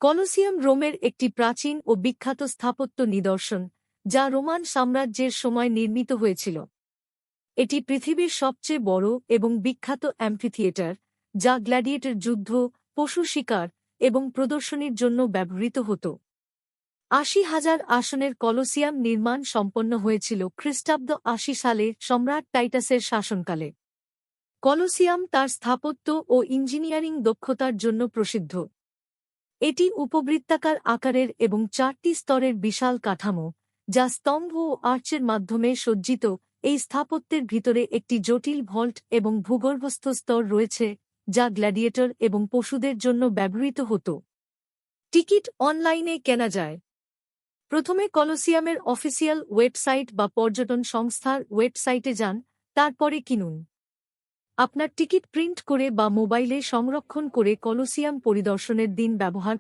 Colosseum রোমের একটি প্রাচীন ও বিখ্যাত স্থাপত্য নিদর্শন যা রোমান সাম্রাজ্যের সময় নির্মিত হয়েছিল। এটি পৃথিবীর সবচেয়ে বড় এবং বিখ্যাত অ্যাম্ফিথিয়েটার, যা গ্ল্যাডিয়েটর যুদ্ধ, পশু শিকার এবং প্রদর্শনীর জন্য ব্যবহৃত হতো। ৮০,০০০ আসনের কলোসিয়াম নির্মাণ সম্পন্ন হয়েছিল খ্রিস্টাব্দ ৮০ সালে সম্রাট টাইটাসের শাসনকালে। কলোসিয়াম তার স্থাপত্য ও ইঞ্জিনিয়ারিং দক্ষতার জন্য প্রসিদ্ধ। এটি উপবৃত্তাকার আকারের এবং ৪টি স্তরের বিশাল কাঠামো, যা স্তম্ভ ও আর্চের মাধ্যমে সজ্জিত। এই স্থাপত্যের ভিতরে একটি জটিল ভল্ট এবং ভূগর্ভস্থ স্তর রয়েছে, যা গ্ল্যাডিয়েটর এবং পশুদের জন্য ব্যবহৃত হতো। টিকিট অনলাইনে কেনা যায়। প্রথমে কলোসিয়ামের অফিসিয়াল ওয়েবসাইট বা পর্যটন সংস্থার ওয়েবসাইটে যান, তারপরে কিনুন। আপনার টিকিট প্রিন্ট করে বা মোবাইলে সংরক্ষণ করে কলোসিয়াম পরিদর্শনের দিন ব্যবহার